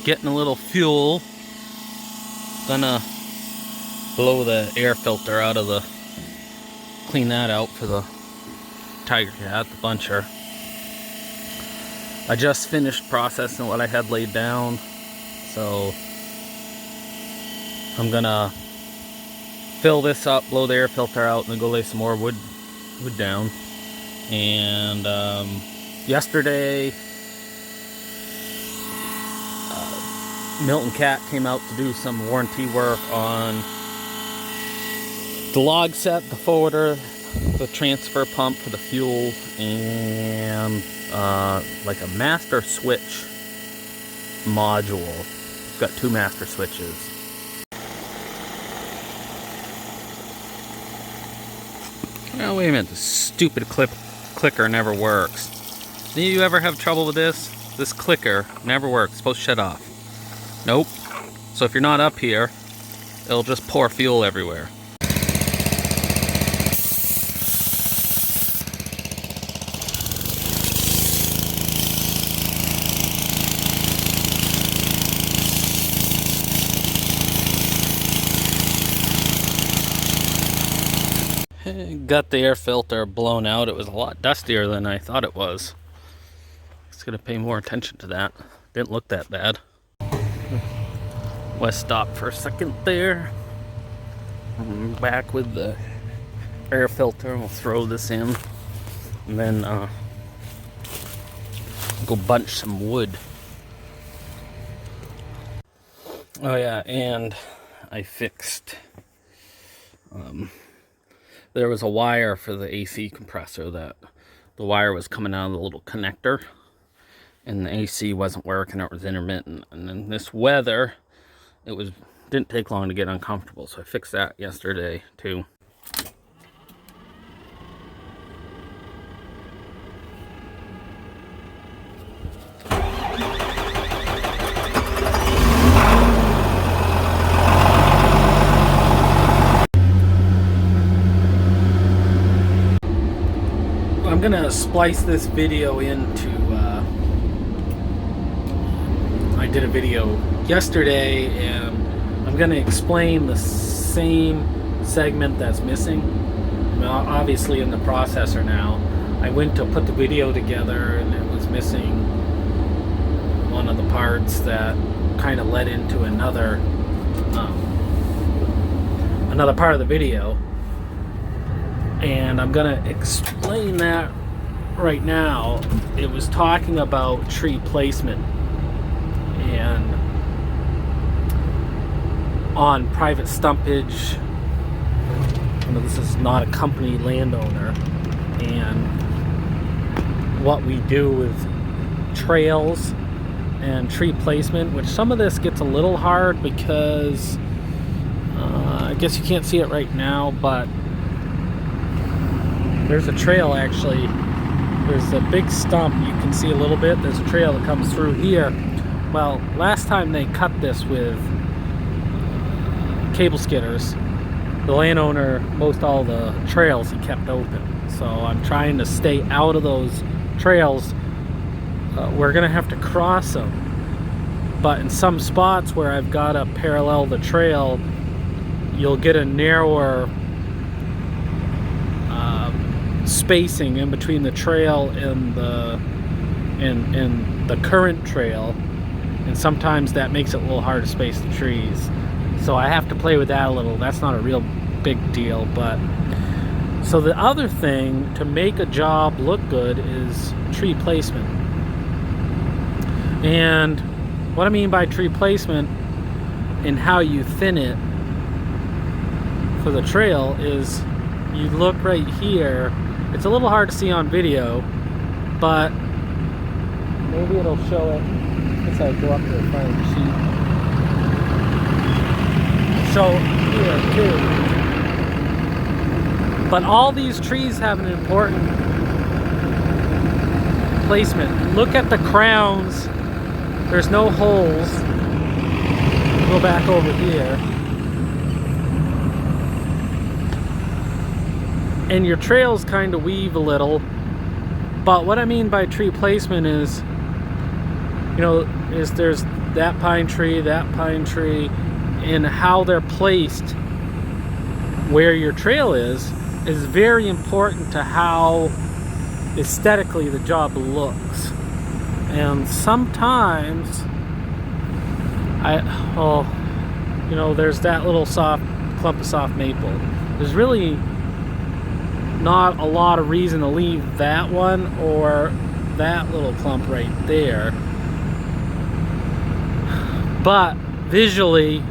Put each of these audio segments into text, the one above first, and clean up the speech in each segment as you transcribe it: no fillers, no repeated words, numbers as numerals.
getting a little fuel. Gonna blow the air filter out of the, clean that out for the Tiger Cat, the buncher. I just finished processing what I had laid down, so I'm gonna fill this up, blow the air filter out, and then go lay some more wood down. And yesterday, Milton Cat came out to do some warranty work on the log set, the forwarder, the transfer pump for the fuel, and like a master switch module. It's got 2 master switches. Oh, wait a minute, this stupid clicker never works. Do you ever have trouble with this? This clicker never works. It's supposed to shut off. Nope. So if you're not up here, it'll just pour fuel everywhere. Got the air filter blown out. It was a lot dustier than I thought it was. Just gonna pay more attention to that. Didn't look that bad. Let's stop for a second there. I'm back with the air filter. We'll throw this in and then go bunch some wood. Oh yeah, and I fixed there was a wire for the AC compressor that the wire was coming out of the little connector, and the AC wasn't working. It was intermittent, and then this weather, didn't take long to get uncomfortable, so I fixed that yesterday too. I'm gonna splice this video into, I did a video yesterday, and I'm gonna explain the same segment that's missing. Obviously in the processor now. I went to put the video together and it was missing one of the parts that kind of led into another part of the video. And I'm gonna explain that right now. It was talking about tree placement and on private stumpage. You know, this is not a company landowner, and what we do with trails and tree placement, which some of this gets a little hard because I guess you can't see it right now, but there's a trail actually. There's a big stump, you can see a little bit. There's a trail that comes through here. Well, last time they cut this with cable skidders, the landowner, most all the trails he kept open. So I'm trying to stay out of those trails. We're gonna have to cross them. But in some spots where I've got to parallel the trail, you'll get a narrower spacing in between the trail and the current trail, and sometimes that makes it a little hard to space the trees. So I have to play with that a little. That's not a real big deal, but so the other thing to make a job look good is tree placement. And what I mean by tree placement and how you thin it for the trail is you look right here. It's a little hard to see on video, but maybe it'll show it. I guess I go up to the front of the sheet. Show here too. But all these trees have an important placement. Look at the crowns. There's no holes. Go back over here. And your trails kind of weave a little. But what I mean by tree placement is, you know, there's that pine tree, and how they're placed where your trail is very important to how aesthetically the job looks. And sometimes there's that little clump of soft maple. There's really not a lot of reason to leave that one or that little clump right there, but visually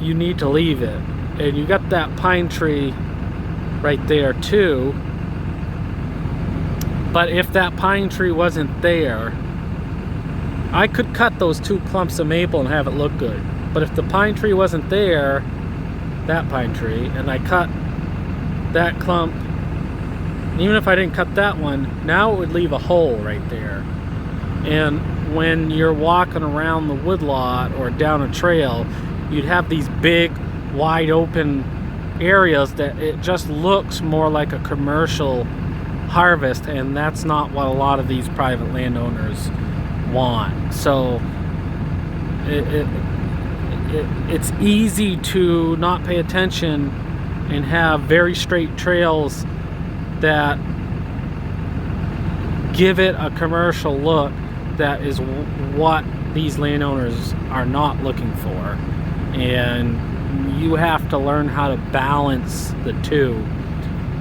you need to leave it. And you got that pine tree right there too, but if that pine tree wasn't there, I could cut those 2 clumps of maple and have it look good. But if the pine tree wasn't there, that pine tree, and I cut that clump, even if I didn't cut that one, now it would leave a hole right there. And when you're walking around the woodlot or down a trail, you'd have these big, wide open areas that it just looks more like a commercial harvest, and that's not what a lot of these private landowners want. So it's easy to not pay attention and have very straight trails that give it a commercial look that is what these landowners are not looking for. And you have to learn how to balance the two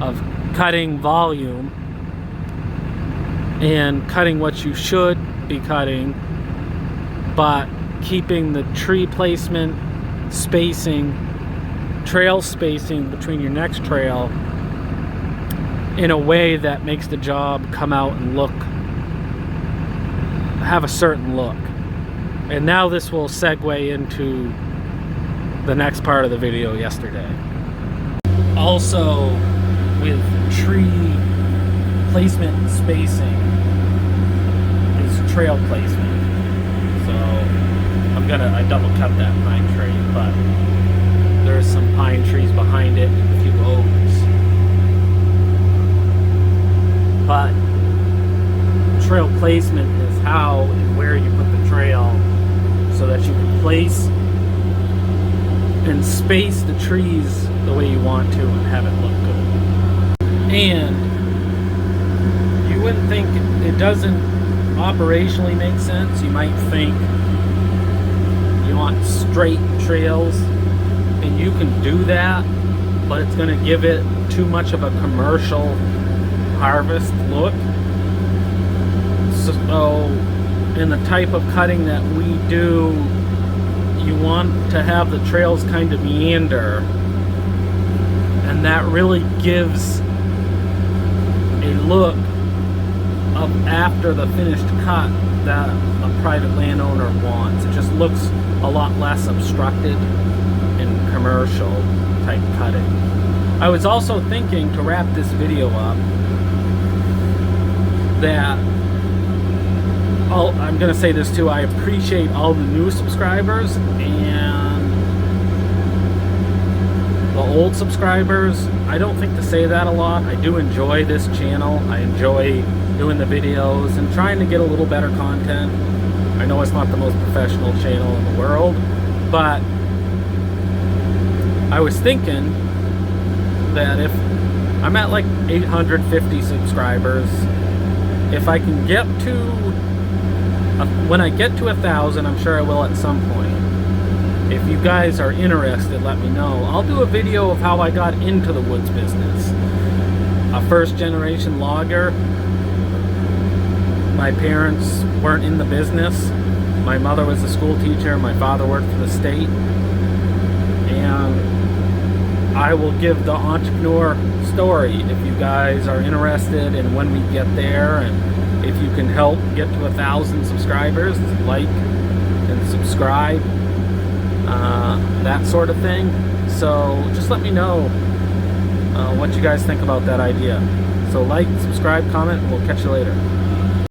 of cutting volume and cutting what you should be cutting, but keeping the tree placement, spacing, trail spacing between your next trail in a way that makes the job come out and have a certain look. And now this will segue into the next part of the video yesterday. Also, with tree placement and spacing is trail placement. So I double cut that pine tree, but there's some pine trees behind it and a few oaks. But trail placement is how and where you put the trail so that you can place and space the trees the way you want to and have it look good. And you wouldn't think it doesn't operationally make sense. You might think you want straight trails, and you can do that, but it's going to give it too much of a commercial harvest look. So in the type of cutting that we do, you want to have the trails kind of meander, and that really gives a look of after the finished cut that a private landowner wants. It just looks a lot less obstructed and commercial type cutting. I was also thinking to wrap this video up that I'm going to say this too, I appreciate all the new subscribers and the old subscribers. I don't think to say that a lot. I do enjoy this channel. I enjoy doing the videos and trying to get a little better content. I know it's not the most professional channel in the world, but I was thinking that if I'm at like 850 subscribers, if I can get to when I get to 1,000, I'm sure I will at some point. If you guys are interested, let me know. I'll do a video of how I got into the woods business. A first-generation logger. My parents weren't in the business. My mother was a school teacher. My father worked for the state. And I will give the entrepreneur story if you guys are interested in when we get there, and if you can help get to 1,000 subscribers, like and subscribe, that sort of thing. So just let me know what you guys think about that idea. So like, subscribe, comment, and we'll catch you later.